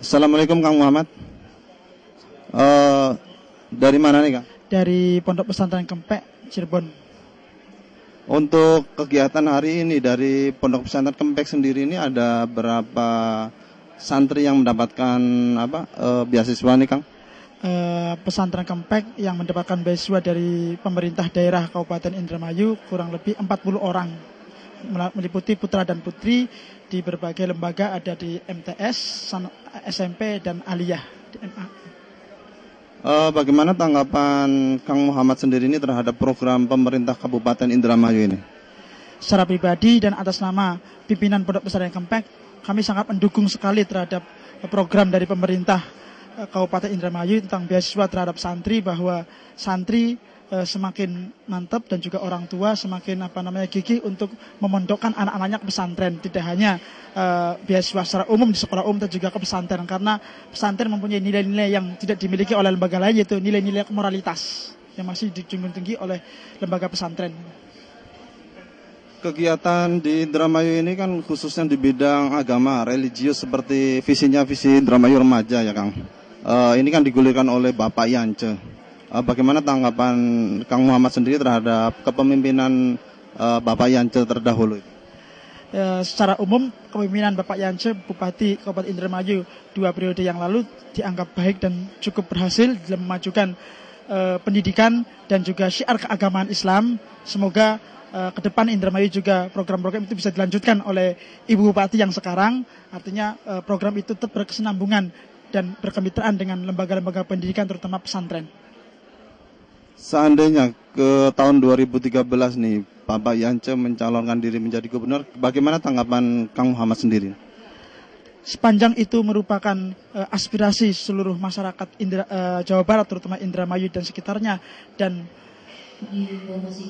Assalamualaikum Kang Muhammad. Dari mana nih Kang? Dari Pondok Pesantren Kempek, Cirebon. Untuk kegiatan hari ini dari Pondok Pesantren Kempek sendiri ini ada berapa santri yang mendapatkan beasiswa nih Kang? Pesantren Kempek yang mendapatkan beasiswa dari pemerintah daerah Kabupaten Indramayu kurang lebih 40 orang, meliputi putra dan putri di berbagai lembaga, ada di MTS, SMP dan Aliyah di MA. Bagaimana tanggapan Kang Muhammad sendiri ini terhadap program pemerintah Kabupaten Indramayu ini? Secara pribadi dan atas nama pimpinan Pondok Pesantren Kempek, kami sangat mendukung sekali terhadap program dari pemerintah Kabupaten Indramayu tentang beasiswa terhadap santri, bahwa santri semakin mantap dan juga orang tua semakin gigih untuk memondokkan anak-anaknya ke pesantren. Tidak hanya beasiswa secara umum di sekolah umum, tapi juga ke pesantren, karena pesantren mempunyai nilai-nilai yang tidak dimiliki oleh lembaga lain, yaitu nilai-nilai moralitas yang masih dijunjung tinggi oleh lembaga pesantren. Kegiatan di Indramayu ini kan khususnya di bidang agama, religius, seperti visi Indramayu Remaja ya Kang. Ini kan digulirkan oleh Bapak Yance. Bagaimana tanggapan Kang Muhammad sendiri terhadap kepemimpinan Bapak Yance terdahulu? Secara umum kepemimpinan Bapak Yance, Bupati Kabupaten Indramayu 2 periode yang lalu dianggap baik dan cukup berhasil dalam memajukan pendidikan dan juga syiar keagamaan Islam. Semoga ke depan Indramayu juga program-program itu bisa dilanjutkan oleh Ibu Bupati yang sekarang. Artinya program itu tetap berkesinambungan dan berkemitraan dengan lembaga-lembaga pendidikan, terutama pesantren. Seandainya ke tahun 2013 nih Bapak Yance mencalonkan diri menjadi gubernur, bagaimana tanggapan Kang Muhammad sendiri? Sepanjang itu merupakan aspirasi seluruh masyarakat Jawa Barat, terutama Indramayu dan sekitarnya, dan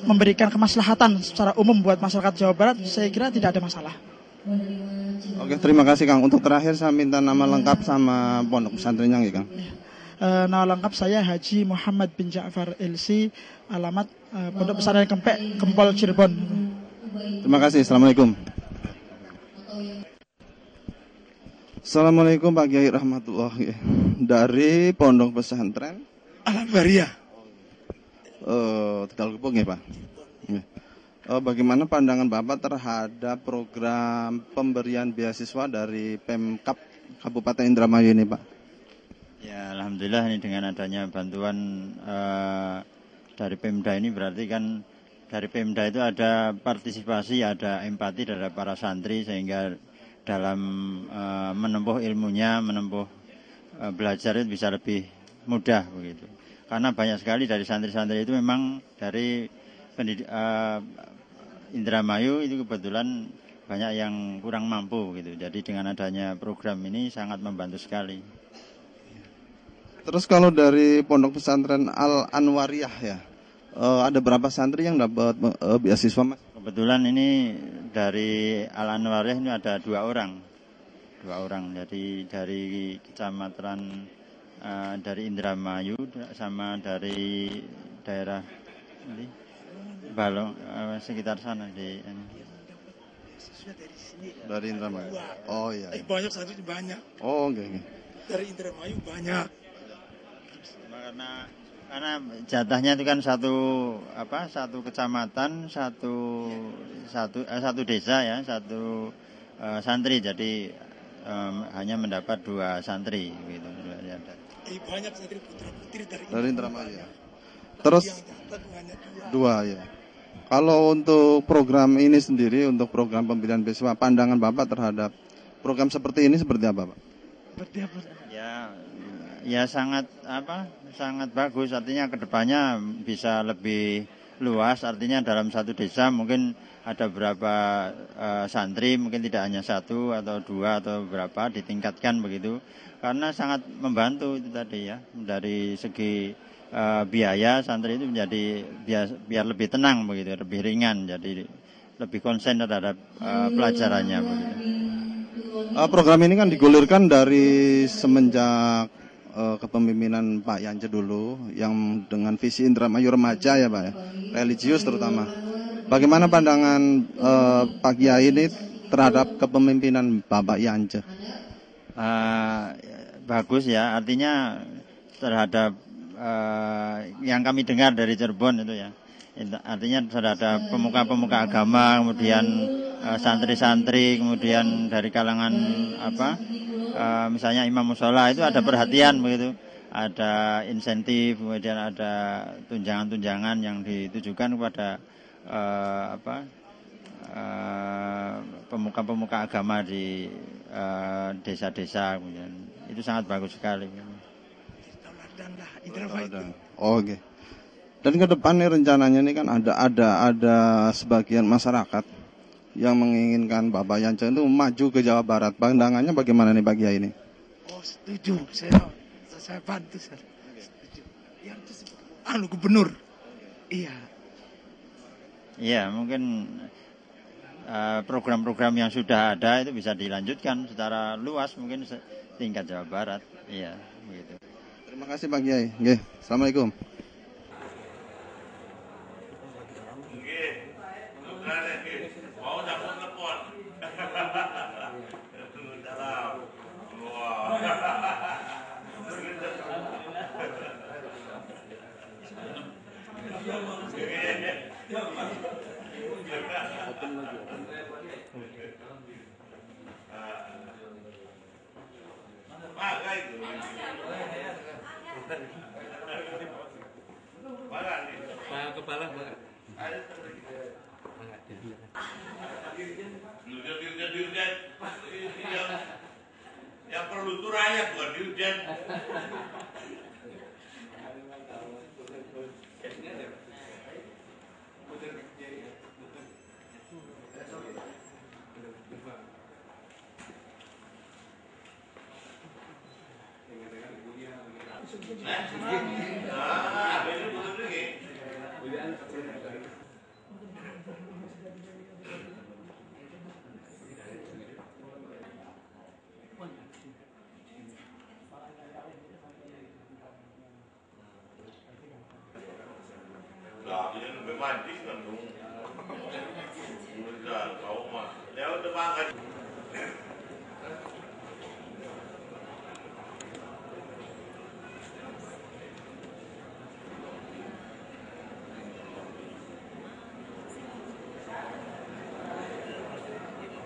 memberikan kemaslahatan secara umum buat masyarakat Jawa Barat, saya kira tidak ada masalah. Oke, terima kasih Kang. Untuk terakhir saya minta nama lengkap sama pondok pesantrennya ya Kang. Nama lengkap saya Haji Muhammad bin Ja'far LC, alamat Pondok Pesantren Kempek, Kempol, Cirebon. Terima kasih. Assalamualaikum. Assalamualaikum Pak Kiai rahmatullahi. Dari Pondok Pesantren Al-Bariyah. Tegal Kupang ya Pak. Bagaimana pandangan Bapak terhadap program pemberian beasiswa dari Pemkab Kabupaten Indramayu ini Pak? Ya, alhamdulillah ini dengan adanya bantuan dari Pemda ini, berarti kan dari Pemda itu ada partisipasi, ada empati terhadap para santri, sehingga dalam menempuh ilmunya, menempuh belajar itu bisa lebih mudah begitu. Karena banyak sekali dari santri-santri itu memang dari Indramayu itu kebetulan banyak yang kurang mampu gitu. Jadi dengan adanya program ini sangat membantu sekali. Terus kalau dari Pondok Pesantren Al-Anwariyah ya, ada berapa santri yang dapat beasiswa Mas? Kebetulan ini dari Al-Anwariyah ini ada 2 orang. Jadi dari kecamatan dari Indramayu sama dari daerah Balong sekitar sana di dari Indramayu. Oh iya. Banyak santri banyak. Oh okay. Dari Indramayu banyak. Karena jatahnya itu kan satu kecamatan, satu desa ya, satu santri, jadi hanya mendapat 2 santri gitu. Banyak santri putra-putri dari Indramayu ya. Terus 2 ya. Kalau untuk program ini sendiri, untuk program pemberian beasiswa, pandangan Bapak terhadap program seperti ini seperti apa Pak? Ya sangat bagus, artinya kedepannya bisa lebih luas, artinya dalam satu desa mungkin ada berapa santri, mungkin tidak hanya 1 atau 2 atau berapa, ditingkatkan begitu, karena sangat membantu itu tadi ya, dari segi biaya santri itu menjadi biar lebih tenang begitu, lebih ringan, jadi lebih konsen terhadap pelajarannya begitu. Program ini kan digulirkan dari semenjak kepemimpinan Pak Yance dulu, yang dengan visi Indramayu Remaja ya Pak ya, religius terutama. Bagaimana pandangan Pak Kiai ini terhadap kepemimpinan Bapak Yance? bagus ya, artinya terhadap yang kami dengar dari Cirebon itu ya. Artinya terhadap pemuka-pemuka agama, kemudian santri-santri, kemudian dari kalangan misalnya imam mushola itu ada perhatian begitu, ada insentif, kemudian ada tunjangan-tunjangan yang ditujukan kepada pemuka-pemuka agama di desa-desa, kemudian itu sangat bagus sekali. Oke. Dan ke depan nih rencananya ini kan ada sebagian masyarakat yang menginginkan Bapak Yance itu maju ke Jawa Barat. Pandangannya bagaimana nih Pak Kiai ini? Oh setuju, saya bantu saya. Setuju. Yang itu gubernur. Iya. Iya, mungkin program-program yang sudah ada itu bisa dilanjutkan secara luas, mungkin tingkat Jawa Barat. Iya, begitu. Terima kasih Pak Kiai. Nggih, Assalamualaikum. Kepala yang perlu itu rakyat bukan dirjen.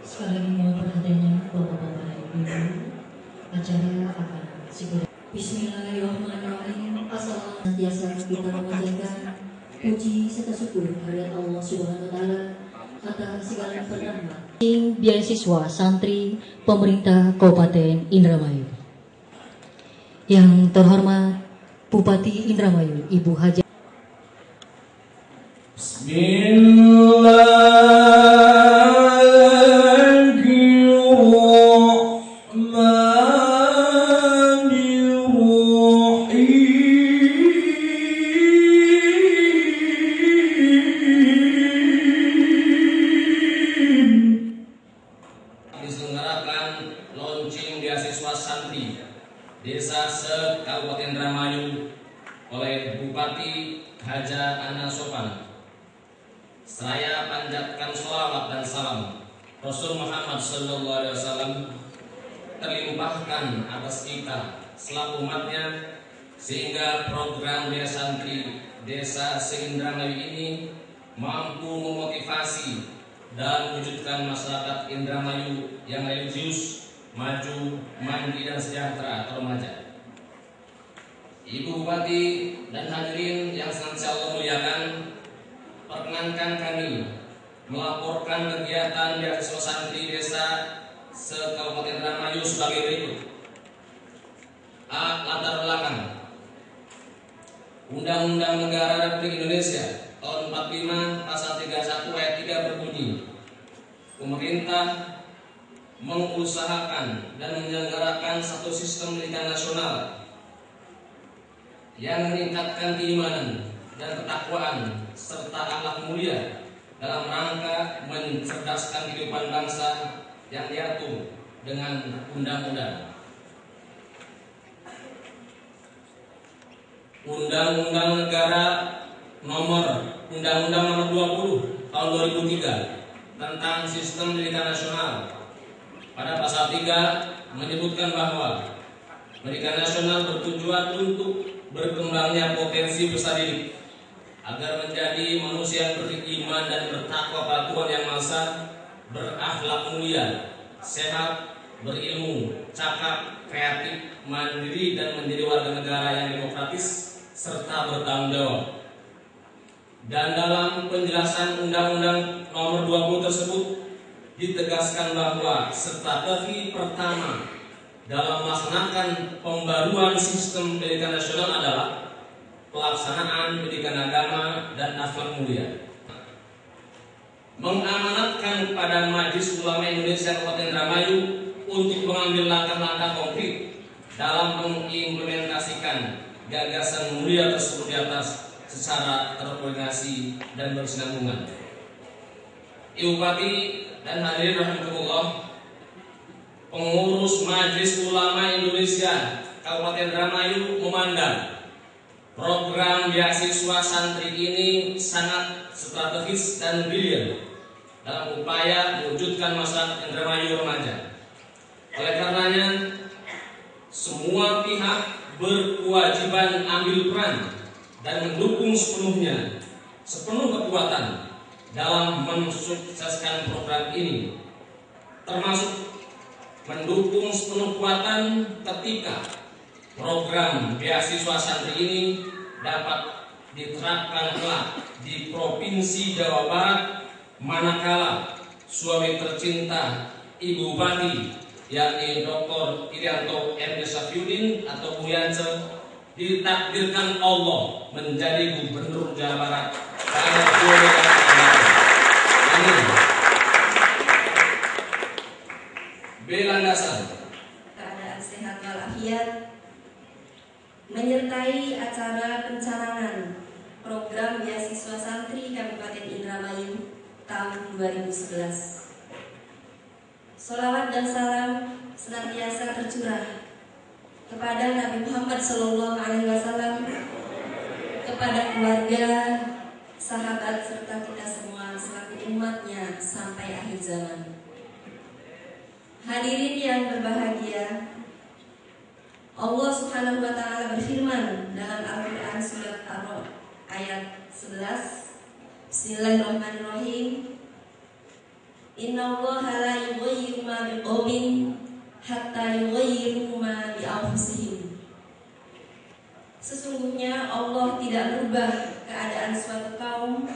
Sekali lagi mohon perhatiannya Bapak-bapak dan Ibu, acara akan segera. Bismillahirrahmanirrahim. Assalamualaikum. Senantiasa kita memanjatkan puji serta syukur kehadirat Allah Subhanahu wa taala atas segala nikmat. Beasiswa santri pemerintah Kabupaten Indramayu. Yang terhormat Bupati Indramayu Ibu Haja. Diselenggarakan launching beasiswa santri Desa se-Kabupaten Indramayu oleh Bupati Haja Ana Sopan. Saya panjatkan sholawat dan salam Rasul Muhammad SAW terlimpahkan atas kita selaku umatnya, sehingga program Desa Santri Desa se-Indramayu ini mampu memotivasi dan mewujudkan masyarakat Indramayu yang religius, maju, mandiri dan sejahtera atau remaja. Ibu Bupati dan hadirin yang sangat Allah muliakan, perkenankan kami melaporkan kegiatan beasiswa santri Desa se-Kabupaten Indramayu sebagai berikut. A. Latar belakang. Undang-Undang Negara Republik Indonesia tahun 45 pasal 31 ayat 3 berbunyi, pemerintah mengusahakan dan menyelenggarakan satu sistem pendidikan nasional yang meningkatkan keimanan dan ketakwaan serta akhlak mulia dalam rangka mencerdaskan kehidupan bangsa yang diatur dengan undang-undang. Undang-Undang Negara Undang-Undang Nomor 20 Tahun 2003 tentang Sistem Pendidikan Nasional pada pasal 3 menyebutkan bahwa Pendidikan nasional bertujuan untuk berkembangnya potensi peserta didik agar menjadi manusia yang beriman dan bertakwa pada Tuhan Yang Maha Esa, berakhlak mulia, sehat, berilmu, cakap, kreatif, mandiri, dan menjadi warga negara yang demokratis serta bertanggung jawab. Dan dalam penjelasan Undang-Undang Nomor 20 tersebut ditegaskan bahwa strategi pertama dalam melaksanakan pembaruan sistem pendidikan nasional adalah pelaksanaan pendidikan agama dan akhlak mulia. Mengamanatkan kepada Majelis Ulama Indonesia Kabupaten Indramayu untuk mengambil langkah-langkah konkret dalam mengimplementasikan gagasan mulia tersebut di atas secara terkoordinasi dan berkesinambungan. Ibu Bupati dan hadirin rahimakumullah, pengurus Majelis Ulama Indonesia Kabupaten Indramayu memandang program beasiswa santri ini sangat strategis dan brilian dalam upaya mewujudkan masyarakat Indramayu remaja. Oleh karenanya, semua pihak berkewajiban ambil peran dan mendukung sepenuh kekuatan dalam mensukseskan program ini, termasuk mendukung sepenuh kekuatan ketika program beasiswa santri ini dapat diterapkan kelak di Provinsi Jawa Barat, manakala suami tercinta Ibu Bupati yakni Dr. Irianto M. Safiuddin atau Bu Yance ditakdirkan Allah menjadi Gubernur Jawa Barat pada 2024. Amin. Bela dasar keadaan sehat walafiat menyertai acara pencanangan program beasiswa santri Kabupaten Indramayu tahun 2011. Sholawat dan salam senantiasa tercurah kepada Nabi Muhammad SAW, kepada keluarga, sahabat serta kita semua selaku umatnya sampai akhir zaman. Hadirin yang berbahagia, Allah Subhanahu wa Ta'ala berfirman dalam Al-Quran surat Ar-Ra'd ayat 11, Bismillahirrahmanirrahim. Innallaha la yughayyiru ma biqaumin hatta yughayyiru ma bi anfusihim. Sesungguhnya Allah tidak merubah keadaan suatu kaum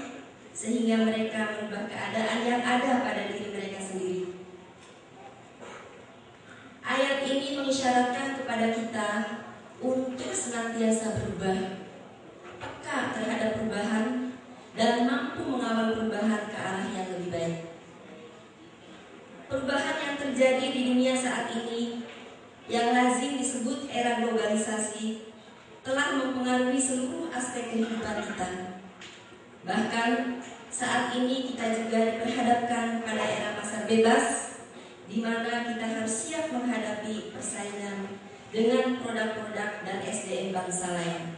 sehingga mereka merubah keadaan yang ada pada diri mereka sendiri. Ayat ini mengisyaratkan kepada kita untuk senantiasa berubah, peka terhadap perubahan, dan mampu mengawal perubahan ke arah yang lebih baik. Perubahan yang terjadi di dunia saat ini, yang lazim disebut era globalisasi, telah mempengaruhi seluruh aspek kehidupan kita. Bahkan saat ini kita juga diperhadapkan pada era pasar bebas, di mana kita harus siap menghadapi persaingan dengan produk-produk dan SDM bangsa lain.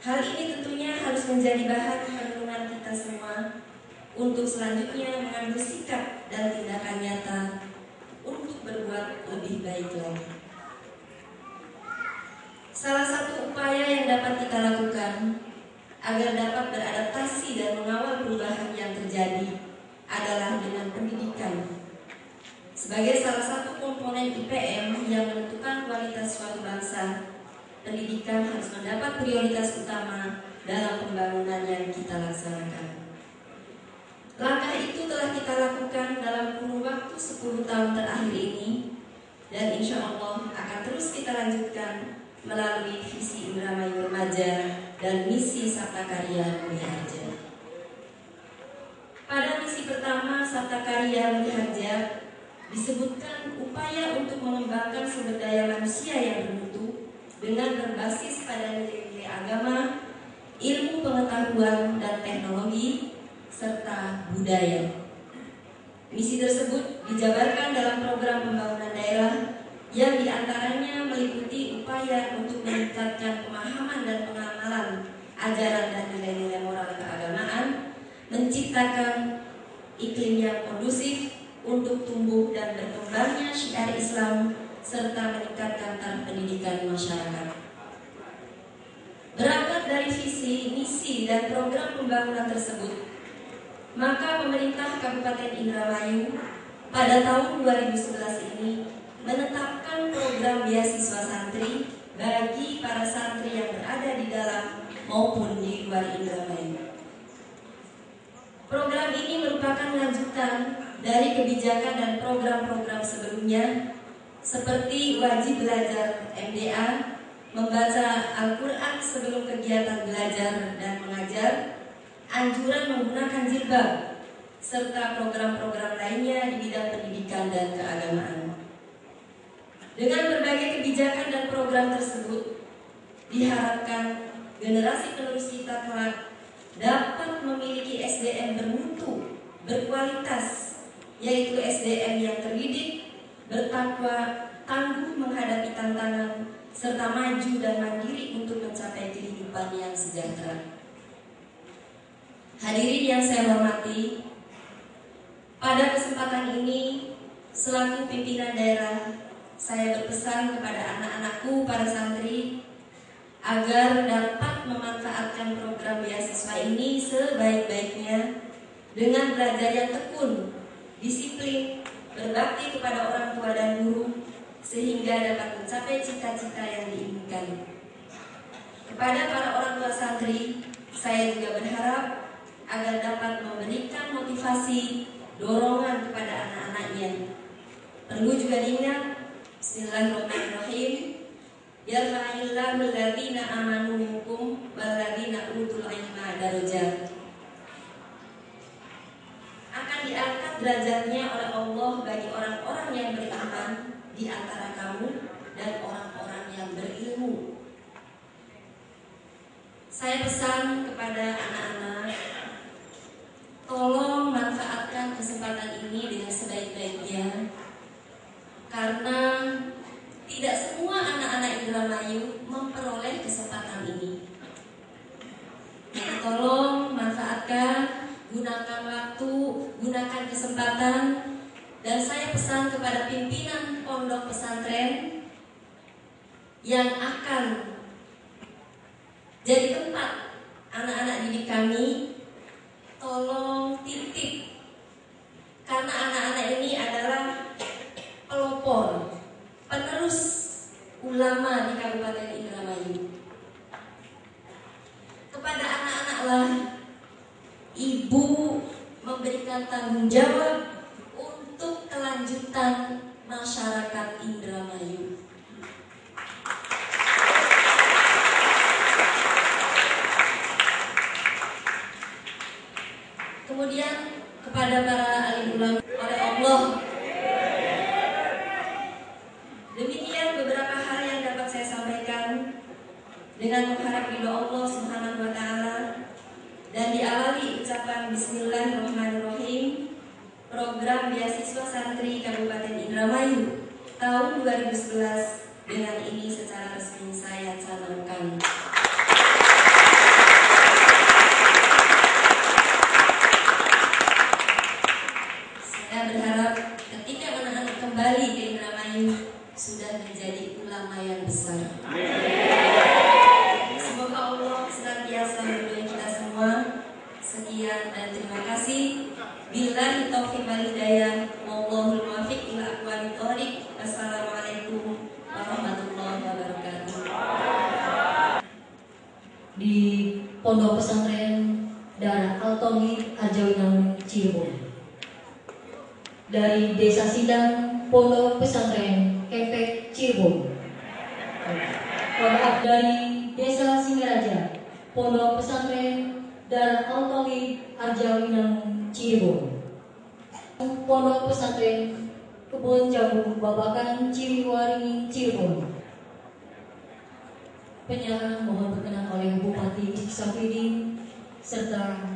Hal ini tentunya harus menjadi bahan perenungan kita semua untuk selanjutnya mengambil sikap dan tindakan nyata untuk berbuat lebih baik lagi. Salah satu upaya yang dapat kita lakukan agar dapat beradaptasi dan mengawal perubahan yang terjadi adalah dengan pendidikan. Sebagai salah satu komponen IPM yang menentukan kualitas suatu bangsa, pendidikan harus mendapat prioritas utama dalam pembangunan yang kita laksanakan. Langkah itu telah kita lakukan dalam kurun waktu 10 tahun terakhir ini, dan insya Allah akan terus kita lanjutkan melalui visi Indramayu Remaja dan misi Sabta Karya Mulia Harja. Pada misi pertama Sabta Karya Mulia Harja disebutkan upaya untuk mengembangkan sumber daya manusia yang bermutu dengan berbasis pada nilai-nilai agama, ilmu pengetahuan dan teknologi, serta budaya. Misi tersebut dijabarkan dalam program pembangunan daerah yang diantaranya meliputi upaya untuk meningkatkan pemahaman dan pengamalan ajaran dan nilai-nilai moral keagamaan, menciptakan iklim yang kondusif untuk tumbuh dan berkembangnya syiar Islam serta meningkatkan taraf pendidikan masyarakat. Berangkat dari visi, misi, dan program pembangunan tersebut, maka pemerintah Kabupaten Indramayu pada tahun 2011 ini menetapkan program beasiswa santri bagi para santri yang berada di dalam maupun di luar Indramayu. Program ini merupakan lanjutan dari kebijakan dan program-program sebelumnya seperti wajib belajar MDA, membaca Al-Quran sebelum kegiatan belajar dan mengajar, anjuran menggunakan jilbab, serta program-program lainnya di bidang pendidikan dan keagamaan. Dengan berbagai kebijakan dan program tersebut, diharapkan generasi penerus kita kelak dapat memiliki SDM bermutu, berkualitas, yaitu SDM yang terdidik, bertakwa, tangguh menghadapi tantangan, serta maju dan mandiri untuk mencapai kehidupan yang sejahtera. Hadirin yang saya hormati, pada kesempatan ini, selaku pimpinan daerah, saya berpesan kepada anak-anakku, para santri, agar dapat memanfaatkan program beasiswa ini sebaik-baiknya dengan belajar yang tekun, disiplin, berbakti kepada orang tua dan guru, sehingga dapat mencapai cita-cita yang diinginkan. Kepada para orang tua santri, saya juga berharap agar dapat memberikan motivasi, dorongan kepada anak-anaknya. Perlu juga diingat, Bismillahirrahmanirrahim. Yarfa'illahu alladziina aamanu minkum walladziina utul ilma darajat. Akan diangkat derajatnya oleh Allah bagi orang-orang yang beriman di antara kamu dan orang-orang yang berilmu. Saya pesan kepada anak-anak, tolong manfaatkan kesempatan ini dengan sebaik-baiknya, karena tidak semua anak-anak Indramayu memperoleh kesempatan ini. Jadi tolong manfaatkan, gunakan waktu, gunakan kesempatan, dan saya pesan kepada pimpinan pondok pesantren yang akan jadi tempat anak-anak didik kami, tolong titip, karena anak-anak ini adalah pelopor, penerus ulama di Kabupaten Indramayu. Kepada anak-anaklah ibu memberikan tanggung jawab untuk kelanjutan masyarakat Indramayu. Kemudian kepada para alim ulama oleh Allah. Demikian beberapa hal yang dapat saya sampaikan dengan mengharap ridho Allah Subhanahu wa taala dan diawali ucapan Bismillahirrahmanirrahim. Program beasiswa santri Kabupaten Indramayu tahun 2011 dengan ini secara resmi saya canangkan. Saya berharap ketika anak-anak kembali ke Indramayu sudah menjadi ulama yang besar. Semoga Allah senantiasa meridhoi kita semua. Sekian dan terima kasih. Billahi taufiq wal hidayah. Wallahul muwaffiq ila aqwamit thoriq. Assalamualaikum warahmatullahi wabarakatuh. Di Pondok Pesantren Darah Al-Tauhid Arjawinang Cirebon. Dari Desa Sidang Pondok Pesantren Efek Cirebon. Dari Desa Singaraja Pondok Pesantren Darah Al-Tauhid Arjawinang Cirebon. Pondok Pesantren Kebun Jambu Babakan Ciliwaringin Cirebon. Penyerahan mohon berkenan oleh Bupati Safidin serta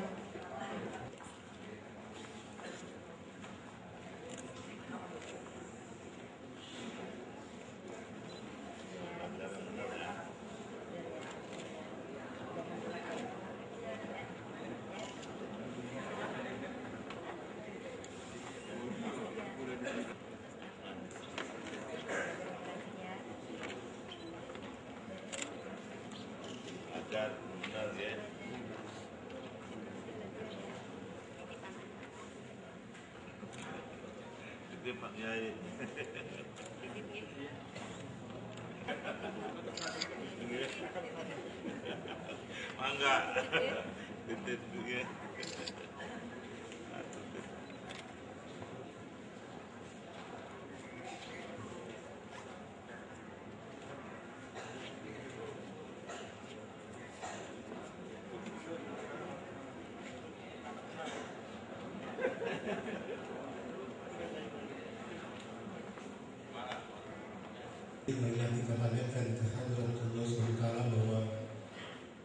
Pak Kiai. Mangga. Titit juga. Marilah kita panjatkan kehadiran Allah SWT bahwa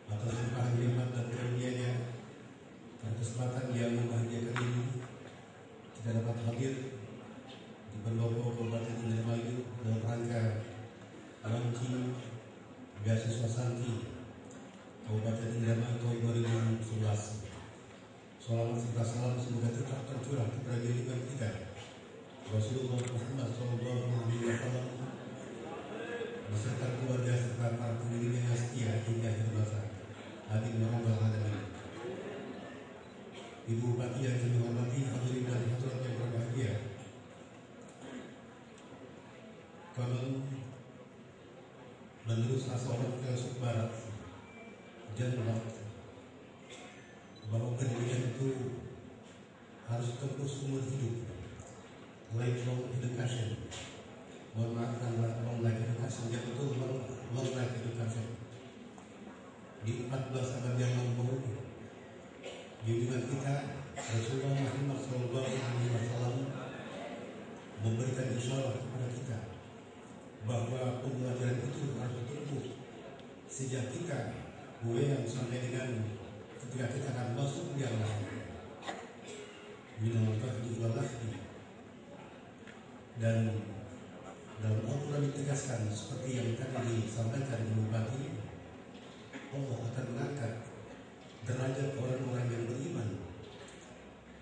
atas limpahan nikmat dan karunia-Nya pada kesempatan yang membahagiakan ini kita dapat hadir di pendopo Kabupaten Indramayu dalam rangka launching beasiswa santri Kabupaten Indramayu tahun 2011. Salawat serta salam semoga tetap tercurah kepada junjungan kita Rasulullah Muhammad SAW beserta keluarga serta para pengikutnya yang setia hingga akhir masa. Amin ya rabbal alamin. Ibu Bupati yang kami hormati, hadirin dan hadirat yang berbahagia. Konon menurut seorang filsuf barat, John Locke, bahwa pendidikan itu harus tempuh seumur hidup, lifelong education. Mohon maaf karena long life education yang itu long life education. Di 14 abad yang lampau, junjungan kita Rasulullah Muhammad SAW memberikan isyarat kepada kita bahwa pembelajaran itu harus tumbuh sejak kita yang sampai dengan ketika kita akan masuk di Allah minal fahdi wal lahdi. Dan dalam Al-Quran ditegaskan seperti yang tadi disampaikan di Bupati, Allah akan mengangkat derajat orang-orang yang beriman,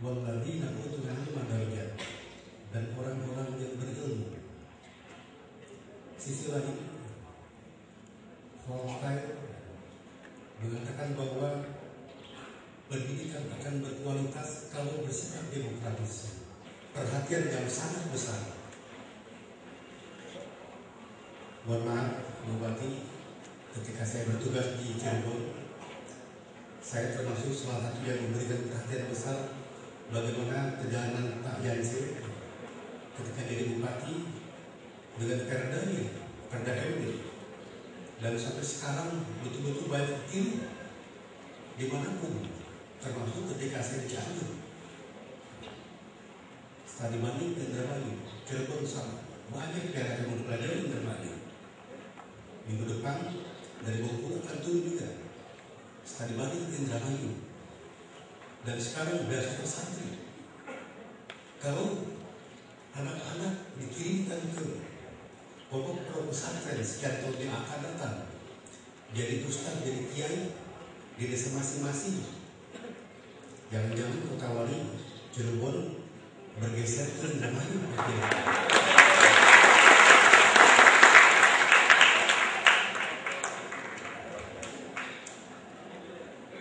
walladzina utul ilma darajat, dan orang-orang yang berilmu. Sisi lain, Voltaire mengatakan bahwa pendidikan akan berkualitas kalau bersifat demokratis. Perhatian yang sangat besar. Mohon maaf, Bupati, ketika saya bertugas di Cirebon, saya termasuk salah satu yang memberikan perhatian besar bagaimana perjalanan Pak Yanse ketika jadi Bupati dengan Perda MD, dan sampai sekarang betul-betul banyak diri dimanapun, termasuk ketika saya di Cianjur, Stadi Banding, Indramayu, Cirebon sama banyak daerah yang mempelajari Indramayu. Minggu depan dari Bengkulu akan turun juga Stadi Banding Indramayu, dan sekarang beasiswa santri. Kalau anak-anak dikirimkan ke pondok pesantren sekian tahun yang akan datang, jadi ustaz, jadi kiai di desa masing-masing, jangan-jangan Kota Wali Cirebon bergeser ke Indramayu.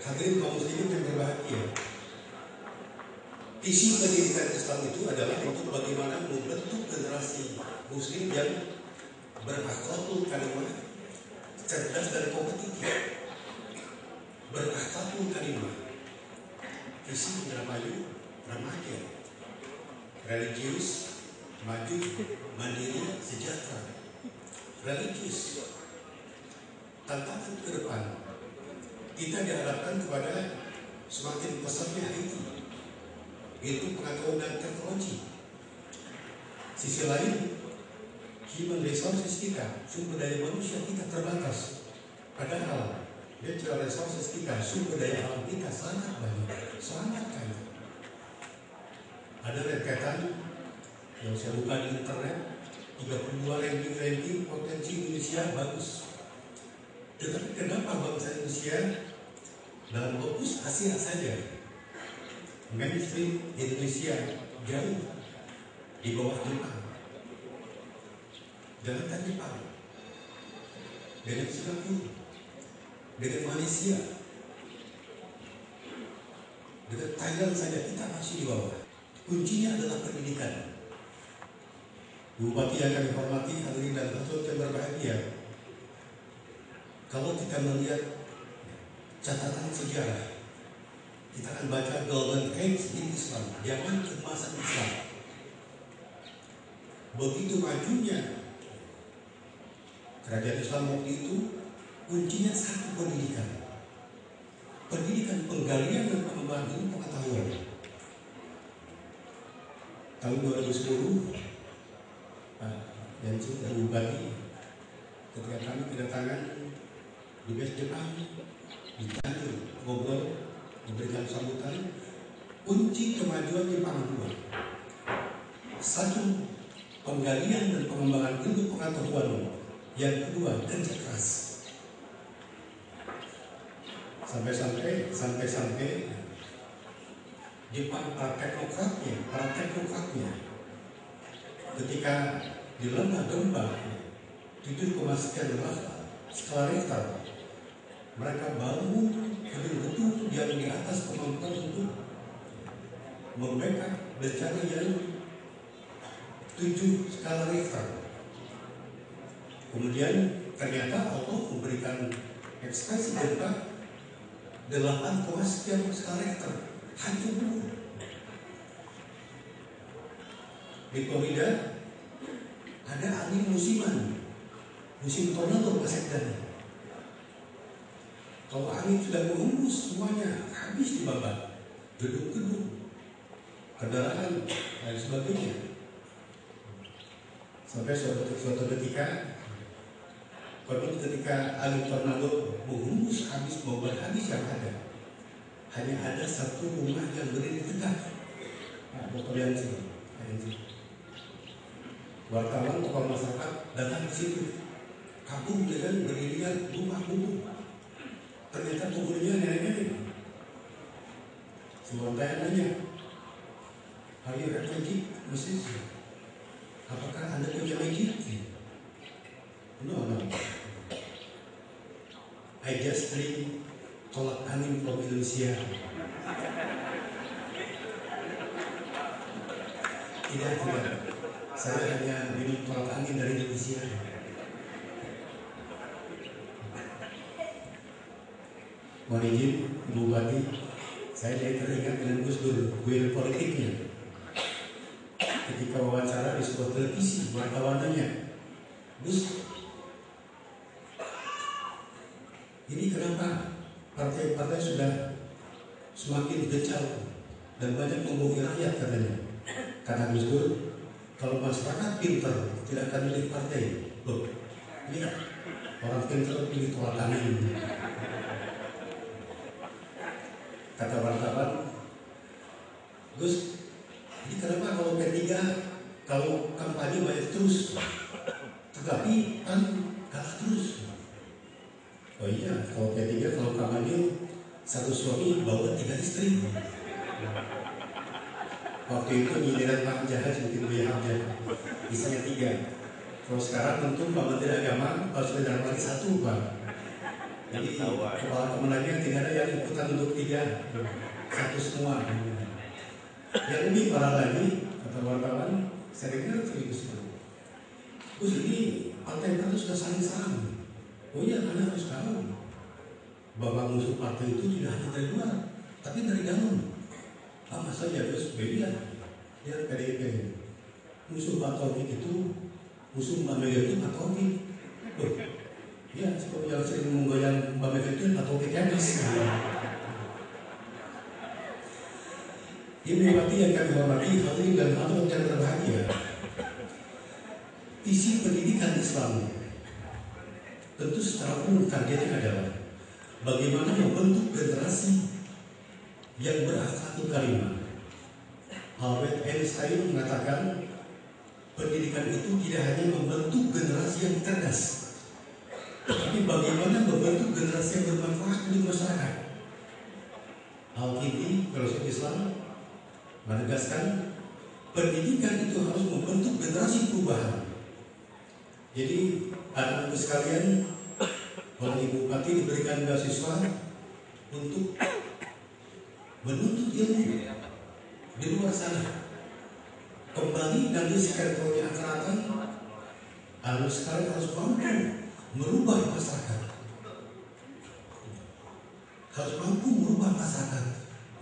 Hadirin kaum muslimin yang berbahagia, isi pendidikan Islam itu adalah untuk bagaimana membentuk generasi muslim yang berakhlakul karimah, cerdas dan kompetitif. Berakhlakul karimah, visi Indramayu remaja, religius, maju, mandiri, sejahtera. Religius, tantangan ke depan kita diharapkan kepada semakin pesatnya IT, itu pengetahuan dan teknologi. Sisi lain, human resources kita, sumber daya manusia kita terbatas. Padahal natural resources kita, sumber daya alam kita sangat banyak, sangat kaya. Ada rentetan yang saya buka di internet, 32 ranking potensi Indonesia bagus. Tetapi kenapa bangsa Indonesia dalam fokus Asia saja, mainstream Indonesia jauh di bawah Jepang, jangankan Jepang, dengan Singapura, dengan Malaysia, dengan Thailand saja kita masih di bawah. Kuncinya adalah pendidikan. Bupati yang kami hormati, hadirin dan hadirat yang berbahagia, kalau kita melihat catatan sejarah, kita akan baca Golden Age in Islam, zaman keemasan Islam. Begitu majunya kerajaan Islam waktu itu, kuncinya satu: pendidikan. Pendidikan, penggalian dan pengembangan ilmu pengetahuan. Tahun 2010, Janji dan Bupati, ketika kami kedatangan di BSDA di Cianjur, ngobrol, memberikan sambutan, kunci kemajuan Jepang dua. Satu, penggalian dan pengembangan ilmu pengetahuan. Yang kedua, kerja keras. Sampai Jepang para teknokratnya ketika dilanda gempa 7, sekian skala Richter, mereka baru betul-betul yang di atas kemampuan untuk membackup bencana yang 7 skala Richter. Kemudian ternyata Allah memberikan ekspresi gempa 8, sekian skala Richter, hancur dulu. Di Florida ada angin musiman, musim tornado Pasekdan. Kalau angin sudah menghembus, semuanya habis dibabat, gedung-gedung, kendaraan dan sebagainya. Sampai suatu ketika angin tornado menghembus habis, membabat habis yang ada, hanya ada satu rumah yang berdiri tegak. Dr. Yansi, wartawan tokoh masyarakat datang ke situ, kampung dengan berdirinya rumah kumuh. Ternyata kuburnya nenek-nenek. Semua tanya, "Are you at magic, Mrs.? Apakah Anda punya magic?" No. I just drink tolak angin from Indonesia. Tidak. Saya hanya minum tolak angin dari Indonesia. Mohon izin, Ibu Bupati, saya jadi teringat dengan Gus Dur, kuil politiknya. Ketika wawancara di sebuah televisi, wartawan nanya, "Gus, ini kenapa partai-partai sudah semakin gencar dan banyak membohongi rakyat?" katanya. Kata Gus Dur, "Kalau masyarakat pintar tidak akan milih partai." Loh, lihat, orang pintar pilih tolak angin. Kata wartawan, "Gus, ini kenapa kalau P3 kalau kampanye banyak terus, tetapi kan kalah terus?" Oh iya, kalau P3 kalau kampanye satu suami bawa 3 istri. Waktu itu nyindiran Pak Jahat bikin Buya Hamzah, isinya 3. Kalau sekarang tentu Pak Menteri Agama harus benar lagi 1, Pak. Jadi kepala kemenangnya tidak ada yang ikutan untuk 3, 1 semua. Yang lebih parah lagi, kata wartawan, saya dengar serius. "Gus, ini partai itu sudah saling serang." Oh iya, Anda harus tahu bahwa musuh partai itu tidak hanya dari luar, tapi dari dalam. Apa saja Gus? Beda. Ya PDIP. Musuh Pak Taufik itu, musuh Mbak Mega itu Pak Taufik. Loh, ya, sebab yang sering menggoyang Mbak Mega itu Pak Taufik Kemas. Ibu Bupati yang kami hormati, hadirin dan hadirat yang berbahagia, visi pendidikan Islam tentu secara umum targetnya adalah bagaimana membentuk generasi yang berakhlakul karimah. Albert Einstein mengatakan pendidikan itu tidak hanya membentuk generasi yang cerdas, tapi bagaimana membentuk generasi yang bermanfaat untuk masyarakat. Al-Kindi, filosof Islam, menegaskan pendidikan itu harus membentuk generasi perubahan. Jadi anak-anak sekalian, oleh Ibu Bupati diberikan beasiswa untuk menuntut ilmu di luar sana. kembali nanti sekretariatnya akan sekarang harus mampu merubah masyarakat, harus mampu merubah masyarakat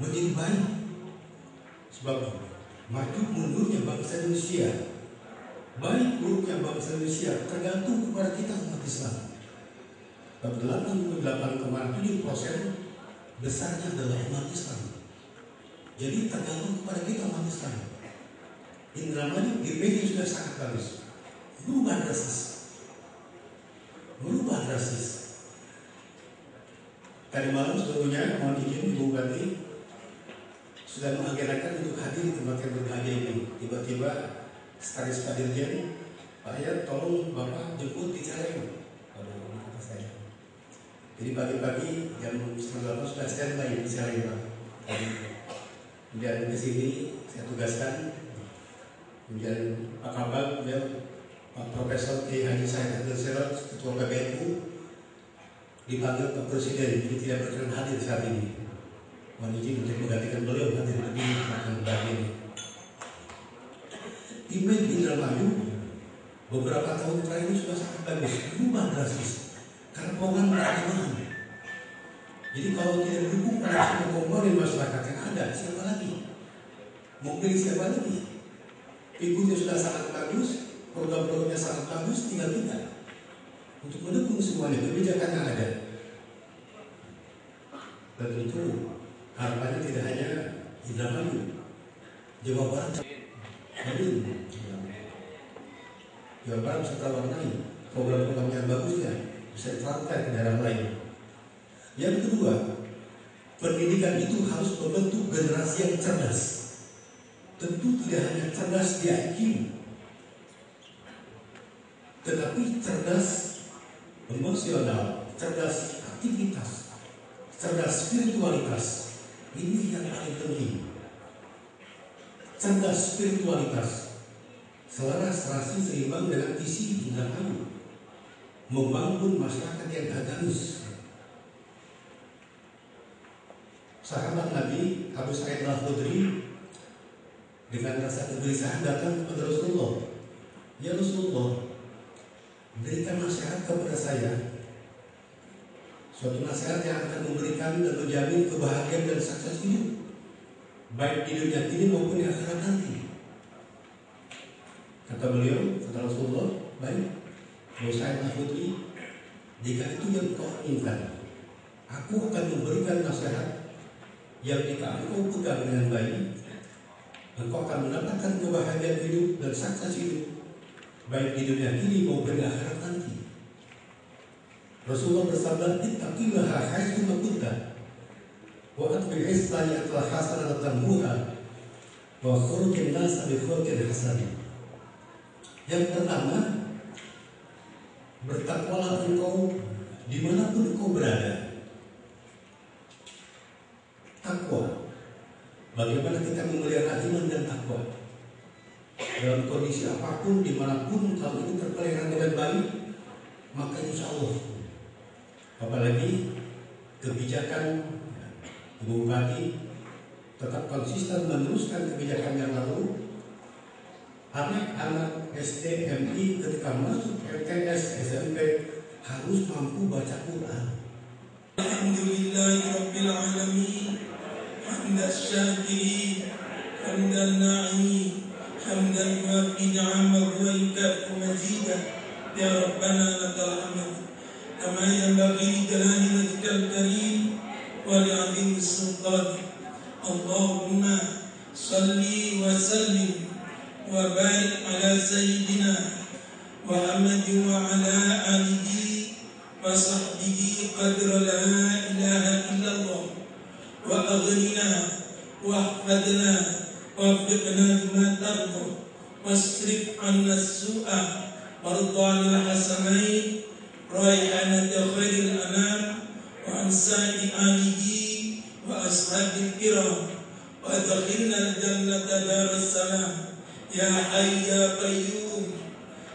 menjadi baik. Sebab maju mundurnya bangsa Indonesia, baik buruknya bangsa Indonesia tergantung kepada kita umat Islam. 88,7% besarnya adalah umat Islam. Jadi tergantung kepada kita umat Islam. Indramayu GPG sudah sangat bagus, berubah drastis. Tadi malam sebelumnya mohon izin Ibu Bupati sudah mengagendakan untuk hadir di tempat yang berbahagia ini. Tiba-tiba Sekretaris Pak Dirjen, Pak Ayat tolong Bapak jemput di Cilegon. Kata saya. Jadi pagi-pagi jam 9.30 sudah standby di Cilegon. Kemudian ke sini saya tugaskan. Kemudian Pak Kabal, Pak Profesor K. Haji Said Abdul Serot, Ketua PBNU, dipanggil Pak Presiden, jadi tidak berkenan hadir saat ini. Mohon izin untuk menggantikan beliau hadir lebih akan bagian. Image Indramayu beberapa tahun terakhir ini sudah sangat bagus, berubah drastis karena program beragamahan. Jadi kalau tidak didukung pada semua komponen masyarakat yang ada, siapa lagi? Mau pilih siapa lagi? Figurnya sudah sangat bagus, program-programnya sangat bagus, tinggal kita untuk mendukung semuanya kebijakan yang ada. Dan tentu harapannya tidak hanya Indramayu, Jawa Barat, Jawa Barat serta warnai program-program yang bagusnya bisa diterapkan ke daerah lain. Yang kedua, pendidikan itu harus membentuk generasi yang cerdas. Tentu tidak hanya cerdas di IQ, tetapi cerdas emosional, cerdas aktivitas, cerdas spiritualitas. Ini yang paling penting. Cerdas spiritualitas selaras rasi seimbang dengan visi Indramayu, membangun masyarakat yang agamis. Sahabat Nabi Abu Sa'id Al-Khudri dengan rasa kegelisahan datang kepada Rasulullah. Ya Rasulullah, berikan nasihat kepada saya, suatu nasihat yang akan memberikan dan menjamin kebahagiaan dan sukses hidup, baik di dunia ini maupun di akhirat nanti. Kata beliau, kata Rasulullah, baik, Abu Sa'id Al-Khudri, jika itu yang kau inginkan, aku akan memberikan nasihat yang jika engkau pegang dengan baik, engkau akan mendapatkan kebahagiaan hidup dan sukses hidup, baik di dunia ini maupun di akhirat nanti. Rasulullah bersabda, ittaqillaha haitsu ma kunta wa atbi' as-sayyi'ata hasanatan tamhuha wa khuluqin nas bi khuluqin hasan. Yang pertama, bertakwalah engkau dimanapun engkau berada. Takwa, bagaimana kita memelihara iman dan takwa dalam kondisi apapun, dimanapun, kalau ini terpelihara dengan baik, maka insya Allah. Apalagi kebijakan Ibu Bupati tetap konsisten meneruskan kebijakan yang lalu. Anak-anak SD, MI ketika masuk LTS, SMP harus mampu baca Quran. Alhamdulillahirabbil alamin, hamdan syakirin, hamdan na'imin, hamdan yuwafi ni'amahu wa yukafi mazidah. Ya Rabbana lakal hamd kama yanbaghi li jalali wajhikal karim wa li 'azimi sultanik. Allahumma salli wa sallim wa barik ala sayyidina Muhammad wa ala alihi wa sahbihi qadra la ilaha illallah wa aghnina wa ahfadna wa waffiqna lima tarda wasrif 'anna as-su'a warḍa'na al-hasanain raihanata khairil anam wa an sa'i alihi wa ashabil kiram wa adkhilna al-jannata daras salam. Ya Hayy ya Qayyum,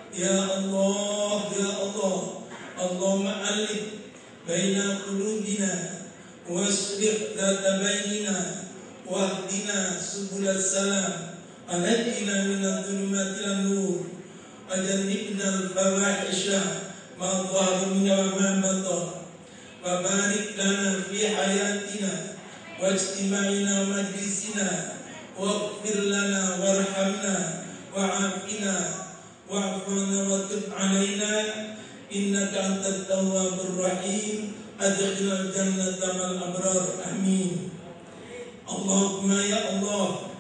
Ya Allah, Ya Allah, Allahumma alif baina qulubina waslih dzata bainina wahdina subulas salam. ونجنا من الظلمات إلى النور وجنبنا الفواحش ما ظهر منها وما بطن وبارك لنا في حياتنا واجتماعنا ومجلسنا واغفر لنا وارحمنا وعافنا واعف عنا وتب علينا إنك أنت التواب الرحيم أدخلنا الجنة مع الأبرار آمين. Allahumma ya Allah,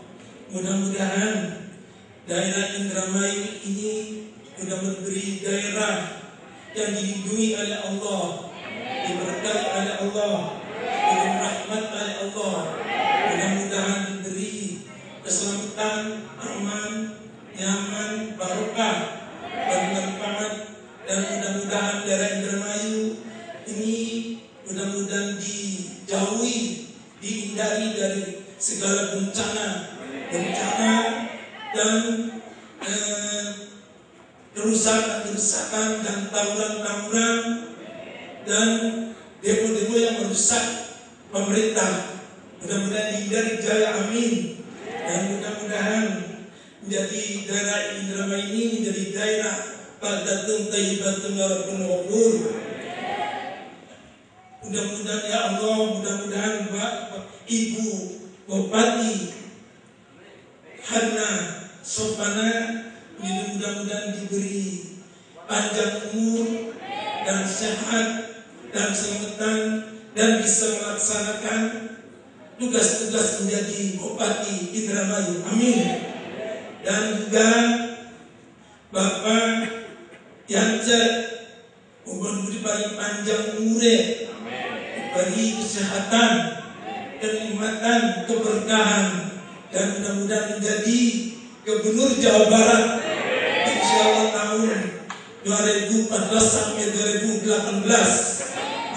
mudah-mudahan daerah Indramayu ini sudah memberi daerah yang dilindungi oleh Allah, diberkahi oleh Allah, diberi rahmat oleh Allah. Mudah-mudahan diberi keselamatan, aman, nyaman, barokah, bermanfaat, dan mudah-mudahan daerah Indramayu ini mudah-mudahan dijauhi, dihindari dari segala bencana dan kerusakan dan tawuran dan demo-demo yang merusak pemerintah. Mudah-mudahan dihindari jaya, amin. Dan mudah-mudahan menjadi daerah Indramayu ini menjadi daerah baldatun thayyibatun wa rabbun ghafur. Mudah-mudahan ya Allah, mudah-mudahan Ibu Bupati Hana Sopana mudah-mudahan diberi panjang umur dan sehat dan selamatan dan bisa melaksanakan tugas-tugas menjadi Bupati Indramayu, amin. Dan juga Bapak Yance mohon diberi panjang umur, beri kesehatan, kenikmatan, keberkahan, dan mudah-mudahan menjadi Gubernur Jawa Barat insyaallah tahun 2014 sampai 2018,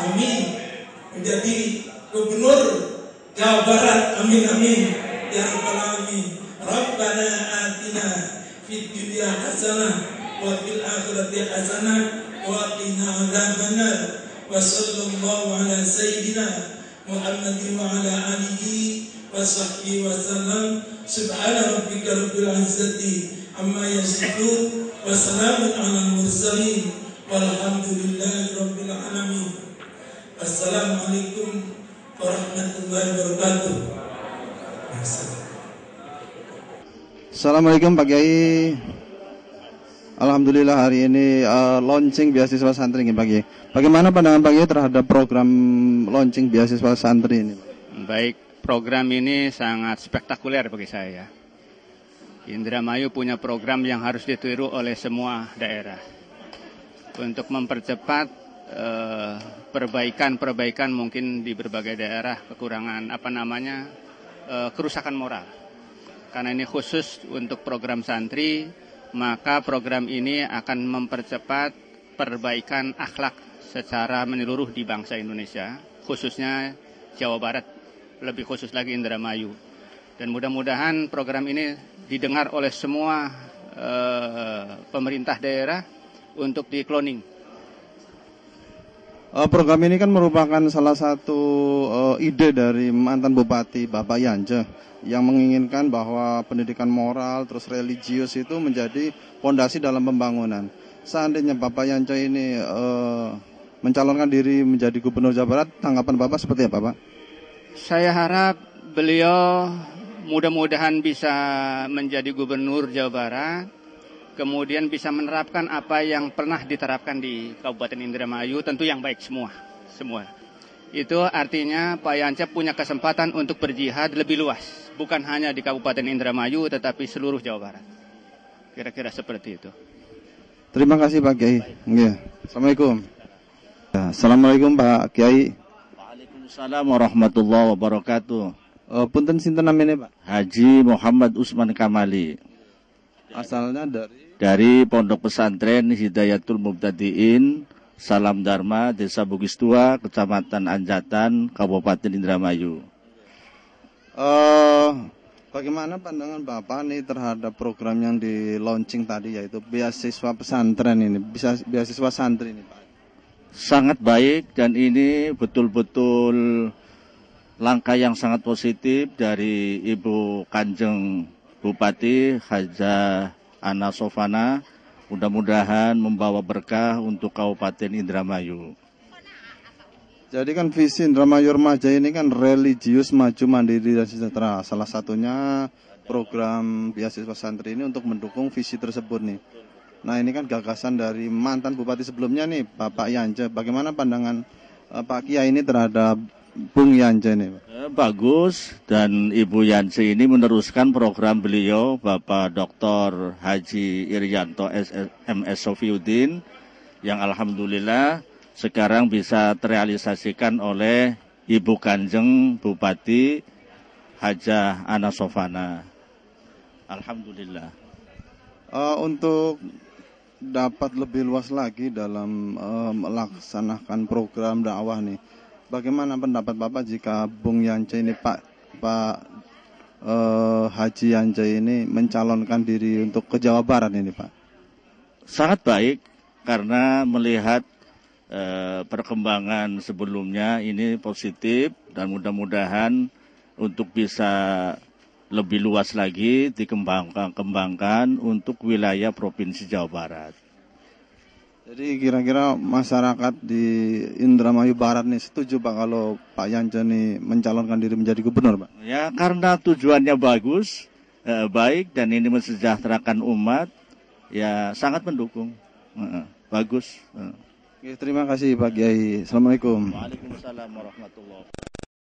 amin. Menjadi Gubernur Jawa Barat, amin amin ya rabbal alamin. Rabbana atina fid dunya hasanah wa fil akhirati hasanah wa qina adzabannar. Wa sallallahu ala sayyidina Muhammadin wa ala alihi wa sahbihi wa sallam. Subhana rabbika rabbil izzati amma yasifun wa salamun alal mursalin walhamdulillahi rabbil alamin. Assalamualaikum warahmatullahi wabarakatuh. Assalamualaikum Pak Kiai. Alhamdulillah hari ini launching beasiswa santri ini Pak Kiai. Bagaimana pandangan Pak Kiai terhadap program launching beasiswa santri ini? Baik, program ini sangat spektakuler bagi saya. Indramayu punya program yang harus ditiru oleh semua daerah untuk mempercepat perbaikan mungkin di berbagai daerah kekurangan kerusakan moral. Karena ini khusus untuk program santri, maka program ini akan mempercepat perbaikan akhlak secara menyeluruh di bangsa Indonesia, khususnya Jawa Barat, lebih khusus lagi Indramayu. Dan mudah-mudahan program ini didengar oleh semua pemerintah daerah untuk di-cloning. Program ini kan merupakan salah satu ide dari mantan Bupati Bapak Yance yang menginginkan bahwa pendidikan moral terus religius itu menjadi fondasi dalam pembangunan. Seandainya Bapak Yance ini mencalonkan diri menjadi Gubernur Jawa Barat, tanggapan Bapak seperti apa, Pak? Saya harap beliau mudah-mudahan bisa menjadi Gubernur Jawa Barat, kemudian bisa menerapkan apa yang pernah diterapkan di Kabupaten Indramayu, tentu yang baik semua. Itu artinya Pak Yance punya kesempatan untuk berjihad lebih luas, bukan hanya di Kabupaten Indramayu, tetapi seluruh Jawa Barat. Kira-kira seperti itu. Terima kasih Pak Kiai. Ya. Assalamualaikum. Ya, Assalamualaikum Pak Kiai. Waalaikumsalam warahmatullahi wabarakatuh. Punten sinten namanya Pak? Haji Muhammad Usman Kamali. Asalnya dari Pondok Pesantren Hidayatul Mubtadiin Salam Dharma, Desa Bugis Tua, Kecamatan Anjatan, Kabupaten Indramayu. Bagaimana pandangan Bapak nih terhadap program yang di launching tadi, yaitu beasiswa pesantren ini, beasiswa santri ini, Pak? Sangat baik, dan ini betul-betul langkah yang sangat positif dari Ibu Kanjeng Bupati Haja Ana Sofana, mudah-mudahan membawa berkah untuk Kabupaten Indramayu. Jadi kan visi Indramayu Remaja ini kan religius, maju, mandiri, dan sejahtera. Salah satunya program beasiswa santri ini untuk mendukung visi tersebut nih. Nah ini kan gagasan dari mantan bupati sebelumnya nih, Bapak Yance. Bagaimana pandangan Pak Kiai ini terhadap Bung Yance ini? Bagus, dan Ibu Yance ini meneruskan program beliau, Bapak Dr. Haji Irianto MS Sofiuddin, yang alhamdulillah sekarang bisa terrealisasikan oleh Ibu Kanjeng Bupati Haja Ana Sofana. Alhamdulillah. Untuk dapat lebih luas lagi dalam melaksanakan program dakwah nih, bagaimana pendapat Bapak jika Bung Yance ini Pak Haji Yance ini mencalonkan diri untuk ke Jawa Barat ini Pak? Sangat baik, karena melihat perkembangan sebelumnya ini positif, dan mudah-mudahan untuk bisa lebih luas lagi dikembangkan untuk wilayah Provinsi Jawa Barat. Jadi kira-kira masyarakat di Indramayu Barat nih setuju Pak kalau Pak Yance nih mencalonkan diri menjadi gubernur Pak? Ya, karena tujuannya bagus, baik, dan ini mensejahterakan umat, ya sangat mendukung. Bagus. Oke, terima kasih Pak Kiai. Assalamualaikum. Waalaikumsalam warahmatullahi wabarakatuh.